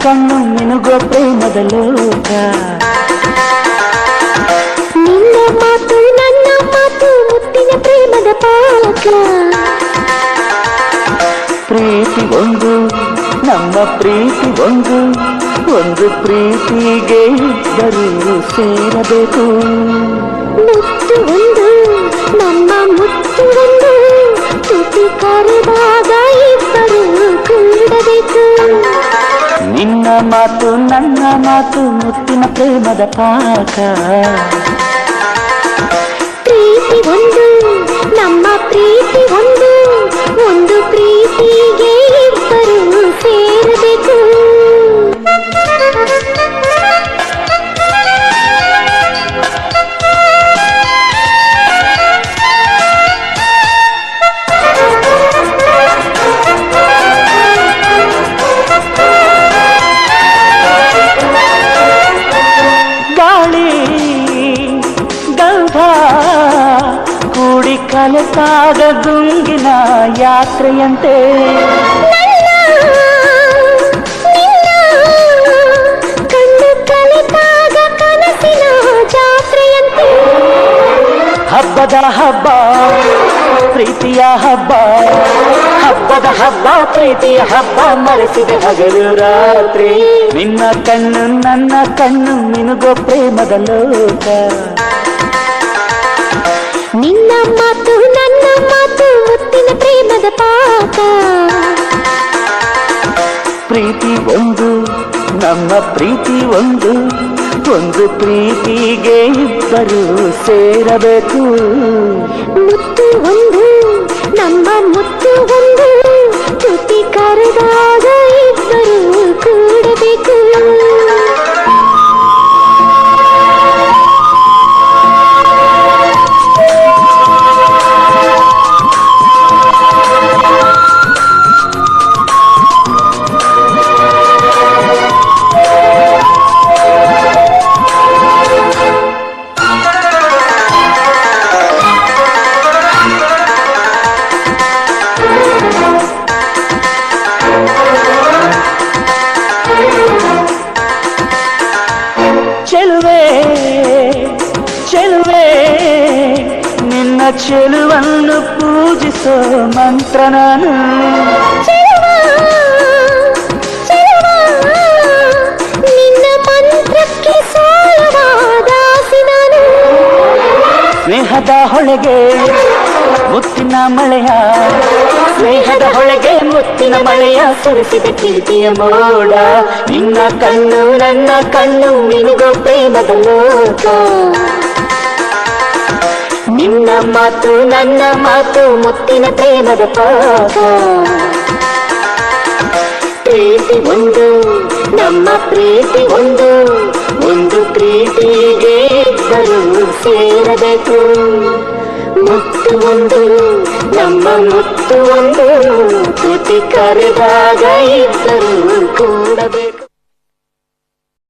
ಕಣ್ಣು ನಿನಗೋ ಪ್ರೇಮದ ಲೋಕ. ನಿನ್ನ ಮಾತು ನನ್ನ ಮಾತು ಮುತ್ತಿನ ಪ್ರೇಮದ ಪಾಕ. ಪ್ರೀತಿ ಒಂದು ನಮ್ಮ ಪ್ರೀತಿ ಒಂದು ಒಂದು ಪ್ರೀತಿಗೆ ಇಬ್ಬರು ಸೇರಬೇಕು. ಮುತ್ತು ಒಂದು ನಮ್ಮ ಮುತ್ತು ಒಂದು ತುಟಿ ಕರೆದಾಗ ಇಬ್ಬರು ಕೂಡಬೇಕು. ನಿನ್ನ ಮಾತು ನನ್ನ ಮಾತು ಮುತ್ತಿನ ಪ್ರೇಮದ ಪಾಕ. ಪ್ರೀತಿ ಒಂದು ನಮ್ಮ ಪ್ರೀತಿ ಒಂದು ಒಂದು ಪ್ರೀತಿಗೆ ಇಬ್ಬರು ಸೇರಬೇಕು. ಗಾಳಿ ಗಂಧ ಕೂಡಿ ಕಲೆತಾಗ ಗುಂಗಿನ ಯಾತ್ರೆಯಂತೆ. ಕಣ್ಣು ಕಲೆತಾಗ ಕನಸಿನ ಜಾತ್ರೆಯಂತೆ. ಹಬ್ಬದ ಹಬ್ಬ ಪ್ರೀತಿಯ ಹಬ್ಬ ಹಬ್ಬದ ಹಬ್ಬ ಪ್ರೀತಿಯ ಹಬ್ಬ ಮರೆಸಿದೆ ಹಗಲು ರಾತ್ರಿ. ನಿನ್ನ ಕಣ್ಣು ನನ್ನ ಕಣ್ಣು ನಿನಗೋ ಪ್ರೇಮದ ಲೋಕ. ನಿನ್ನ ಮಾತು ನನ್ನ ಮಾತು ಮುತ್ತಿನ ಪ್ರೇಮದ ಪಾಕ. ಪ್ರೀತಿ ಒಂದು ನಮ್ಮ ಪ್ರೀತಿ ಒಂದು ಒಂದು ಪ್ರೀತಿಗೆ ಇಬ್ಬರು ಸೇರಬೇಕು. ಮುತ್ತು ಒಂದು ನಮ್ಮ ಮುತ್ತು ಒಂದು ತುಟಿ ಕರೆದಾಗ ಇಬ್ಬರು ಕೂಡಬೇಕು. ಚೆಲುವೆ ಚೆಲುವೆ ನಿನ್ನ ಚೆಲುವನ್ನು ಪೂಜಿಸೋ ಮಂತ್ರ ನಾನು. ನಿನ್ನ ಮಂತ್ರಕ್ಕೆ ಸಾಲವಾದಾಸಿ ನಾನು. ಸ್ನೇಹದ ಹೊಳೆಗೆ ಮುತ್ತಿನ ಮಳೆಯ ಸ್ನೇಹದ ಹೊಳೆಗೆ ಮುತ್ತಿನ ಮಳೆಯ ಸುರಿಸಿದ ಪ್ರೀತಿಯ ಮೋಡ. ನಿನ್ನ ಕಣ್ಣು ನನ್ನ ಕಣ್ಣು ನಿನಗೋ ಪ್ರೇಮದ ಲೋಕ. ನಿನ್ನ ಮಾತು ನನ್ನ ಮಾತು ಮುತ್ತಿನ ಪ್ರೇಮದ ಪಾಕ. ಪ್ರೀತಿ ಒಂದು ನಮ್ಮ ಪ್ರೀತಿ ಒಂದು ಒಂದು ಪ್ರೀತಿಗೆ ಇಬ್ಬರು ಸೇರಬೇಕು. ಮುತ್ತು ಒಂದು ನಮ್ಮ ಮುತ್ತು ಒಂದು ತುಟಿ ಕರೆದಾಗ ಇಬ್ಬರು ಕೂಡಬೇಕು.